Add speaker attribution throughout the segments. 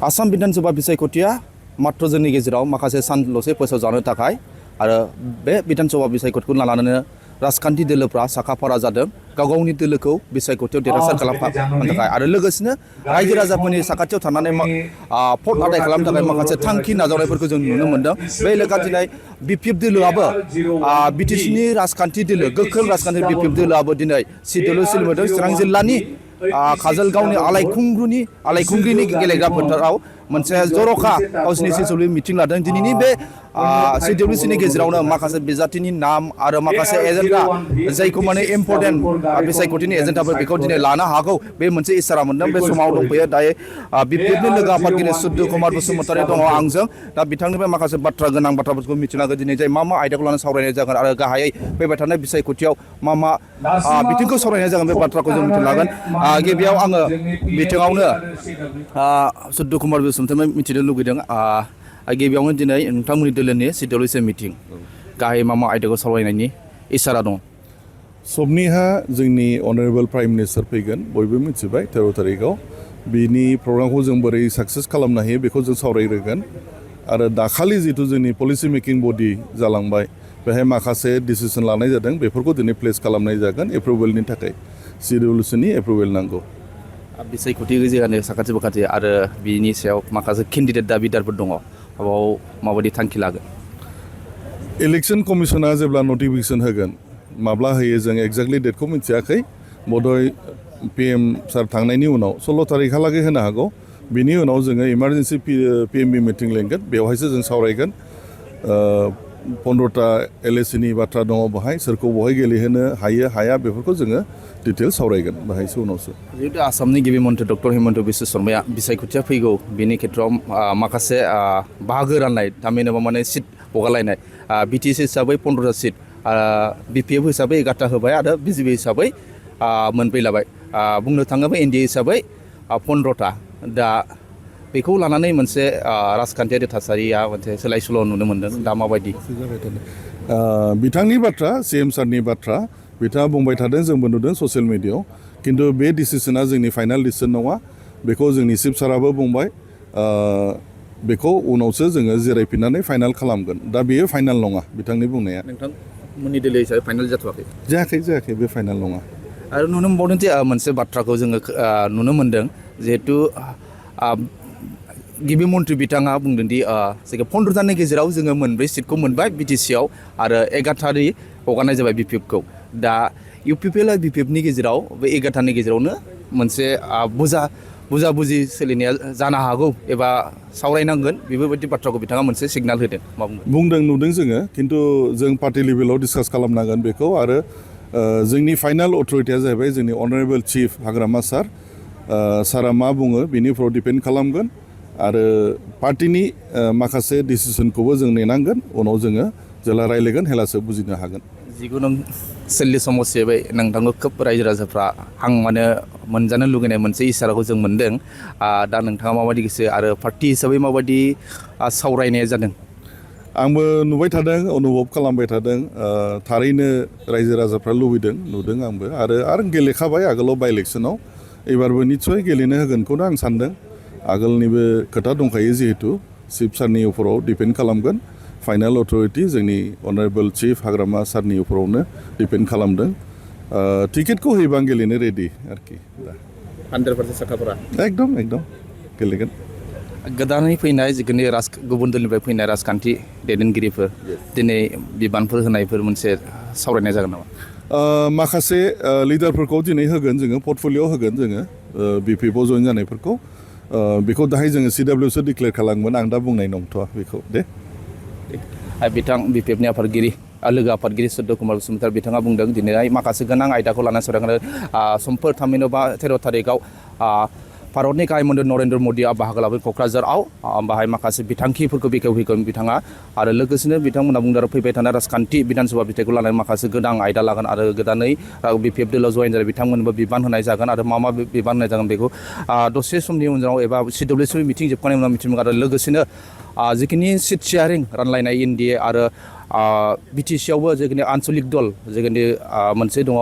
Speaker 1: आसाम विधानसभा बिसायख'थिया मात्र जोंनि गेजेराव माखासे सानल'सो फोसावजानो थाखाय आरो बे बिधानसभा बिसायख'थिखौ लानानै राजखान्थि दोलोफ्रा साखाफारा जादों गाव गावनि दोलोखौ बिसायख'थियाव देरहासार खालामनो थाखाय आरो लोगोसेनो रायजो राजाफोरनि साखाथियाव थानानै भट आदाय खालामनो थाखाय माखासे थांखि नाजावनायफोरखौ जों नुनो मोन्दों। बे लेखा दिनै बिपिएफ दोलोआबो बिटिसिनि राजखान्थि दोलो गोख्रों राजखान्थि बिपिएफ दोलोआबो दिनै सिटल' सोलिबोदों चिरां जिल्लानि काजलगावनि आलायखुंग्रिनि गेलेग्रा फोथाराव मोनसे जर'खा गावसिनि सिसौलि मिटिं लादों। दिनैनि बे सिडब्लिउसिनि गेजेरावनो माखासे बिजाथिनि नाम आरो माखासे एजेन्डा जायखौ माने इम्पर्टेन्ट बिसायख'थिनि एजेन्डाफोर बेखौ दिनै लानो हागौ बे मोनसे इसारा मोन्दों। बे समाव दंफैयो दायो बिपिएफनि लोगो आफादगिरि सुद्दु कुमार बसुमतारी दङ आंजों। दा बिथांनिफ्राय माखासे गोनां बाथ्राफोरखौ मिथिनांगोन दिनै जाय मा आयदाखौ लानानै सावरायनाय जागोन आरो गाहायै फैबाय थानाय बिसायख'थियाव मा बिथिंखौ सावरायनाय जागोन बे बाथ्राखौ जों मिथिलांगोन। गिबियाव आङो बिथिङावनो सुद्दु कुमार बसुमतारी मिथिनो लुगैदों गिबियावनो दिनै नोंथांमोननि दोलोनि सिडब्लिउसि मिटिं गाहायै मा आयदाखौ सावरायनायनि इसारा दं?
Speaker 2: सबनिहा जोंनि अनारेबल प्राइम मिनिस्टार फैगोन बयबो मिथिबाय 13 तारिखआव बिनि प्रग्रामखौ जों बोरै साक्सेस खालामनो हायो बेखौ जों सावरायग्रोगोन आरो दाखालि जिथु जोंनि पलिसि मेकिं बडि जालांबाय बेहाय माखासे डिसिसन लानाय जादों बेफोरखौ दिनै प्लेस खालामनाय जागोन एप्रुभेलनि थाखाय सिडब्लिउसिनि एप्रुभेल नांगौ।
Speaker 1: बिसायख'थि गेजेरानो साखाथि बाखाथि आरो बिनि सायाव माखासे केन्डिडेट दाबिदारफोर दङ बेयाव माबायदि थांखि लागोन?
Speaker 2: इलेक्सन कमिसना जेब्ला नटिफिकेसन होगोन माब्ला होयो जों एक्जेक्टलि डेटखौ मिथियाखै बधय PM सार थांनायनि उनाव 16 तारिखहालागै होनो हागौ। बिनि उनाव जोङो इमार्जेन्सि PMB मिटिं लेंगोन बेवहायसो जों सावरायगोन 15टा LACनि बाथ्रा दङ बेहाय सोरखौ बहाय गेलेहोनो हायो हाया बेफोरखौ जोङो डिटेल सावरायगोन बेहायसो उनावसो।
Speaker 1: जिहेतु आसामनि गिबि मन्थ्रि डक्टर हिमन्त बिश्व शर्माया बिसायख'थिया फैगौ बेनि खेथ्रआव माखासे बाहागो राननाय थामहिनबा माने सिट हगारलायनाय बिटिसि हिसाबै 15टा सिट बिपिएफ हिसाबै 11टा होबाय आरो बिजेपि हिसाबै मोनब्रै लाबाय बुंनो थाङोब्ला एनडिए हिसाबै 15टा दा बेखौ लानानै मोनसे राजखान्थियारि थासारिया मोनसे सोलाय सोल' नुनो मोन्दों दा माबायदि?
Speaker 2: बिथांनि बाथ्रा CM सारनि बाथ्रा बिथाङा बुंबाय थादों जोंबो नुदों ससियेल मिडियायाव खिन्थु बे डिसिसना जोंनि फाइनाल डिसिसन नङा बेखौ जोंनि चिफ साराबो बुंबाय बेखौ उनावसो जोङो जिरायफिननानै फाइनाल खालामगोन दा बेयो फाइनाल नङा बिथांनि बुंनाया।
Speaker 1: नोंथांमोननि दोलो हिसाबै फाइनाल जाथ'वाखै?
Speaker 2: जायाखै बे फाइनाल नङा।
Speaker 1: आरो नुनो मोनबावदों जे मोनसे बाथ्राखौ जोङो नुनो मोन्दों जिहेतु गिबि मन्थ्रि बिथाङा बुंदोंदि 15टानि गेजेराव जोङो मोनब्रै सिटखौ मोनबाय बिटिसिआव आरो 11टानि हगारनाय जाबाय बिपिएफखौ दा इउपिपिएल आरो बिपिएफनि गेजेराव बे 11टानि गेजेरावनो मोनसे बुजा-बुजि सोलिनाया जानो हागौ एबा सावरायनांगोन बेफोरबायदि बाथ्राखौ बिथाङा मोनसे सिगनाल होदों मा
Speaker 2: बुंदों नुदों जोङो खिन्थु जों पार्टि लेभेलाव डिसकास खालामनांगोन बेखौ आरो जोंनि फाइनाल अथरिटिया जाहैबाय जोंनि अनारेबल चिफ हाग्रामा सारा मा बुङो बेनि उनाव डिपेन्ड खालामगोन आरो पार्टिनि माखासे डिसिसनखौबो जों नेनांगोन उनाव जोङो जेला रायलायगोन हेलासो बुजिनो हागोन।
Speaker 1: जिखुनु सोल्लि समस्यायै नोंथांखौ खोब रायजो राजाफ्रा हां माने मोनजानो लुगैनाय मोनसे इसाराखौ जों मोन्दों दा नोंथाङा माबायदि गोसो आरो पार्टि हिसाबै माबायदि सावरायनाया जादों?
Speaker 2: आंबो नुबाय थादों अनुभब खालामबाय थादों थारैनो रायजो राजाफ्रा नुदों आंबो आरो गेलेखाबाय आगोलाव बाइ इलेक्सनाव एबारबो निस्सय गेलेनो होगोनखौनो आं सान्दों। आगोलनिबो खोथा दंखायो जिहेतु चिफ सारनि उपराव डिपेन्ड खालामगोन फाइनाल अथरिटि जोंनि अनारेबल चिफ हाग्रामा सारनि उपरावनो डिपेन्ड खालामदों टिकेटखौ होयोबा आं गेलेनो रेडि आरोखि
Speaker 1: 100% साखाफोरा
Speaker 2: एकदम गेलेगोन।
Speaker 1: गोदानै फैनाय जिखुनु गुबुन दोलनिफ्राय फैनाय राजखान्थि दैदेनगिरिफोर दिनै बिबानफोर होनायफोर मोनसे सावरायनाय जागोन नामा?
Speaker 2: माखासे लिडारफोरखौ दिनै होगोन जोङो पर्टफलिय'आव होगोन जोङो बिपिएफआव जइन जानायफोरखौ बेखौ दाहाय जोङो सिडब्लिउसो डिक्लेयार खालामगोन आं दा बुंनाय नंथ'आ बेखौ दे।
Speaker 1: बिथां बिपिएफनि आफादगिरि लोगो आफादगिरि सुद्दु कुमार बसुमतारी बिथाङा बुंदों दिनै माखासे गोनां आयदाखौ लानानै सावरायगोन समफोर थामहिनबा 13 तारिखआव भारतनि गाहाय मन्त्रि नरेन्द्र मदिआ बाहागो लागोन क'क्राझाराव बाहाय माखासे बिथांखिफोरखौ बेखेवहैगोन बिथाङा आरो लोगोसेनो बिथांमोना बुंदों फैबाय थानाय राजखान्थि बिधानसभा बिथाइखौ लानानै माखासे गोनां आयदा लागोन आरो गोदानै बिपिएफ दोलोआव जइन जानाय बिथांमोननोबो बिबान होनाय जागोन आरो मा बिबान होनाय जागोन बेखौ दसे समनि उनाव एबा सिडब्लिउसि मिटिं जोबखांनायनि उनाव मिथिगोन आरो लोगोसेनो जिखिनि सिट शेयारिं रानलायनाय एनडिए आरो बिटिसियावबो जेखिनि आन्सलिक दल जेखिनि मोनसे दङ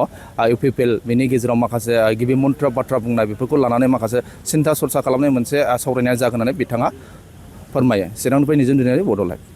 Speaker 1: इउपिपिएल बेनि गेजेराव माखासे गिबि मन्त्र बाथ्रा बुंनाय बेफोरखौ लानानै माखासे सिन्था सरसा खालामनाय मोनसे सावरायनाय जागोन होननानै बिथाङा फोरमायो। चिरांनिफ्राय निजोम दैनारि बड'लेण्ड।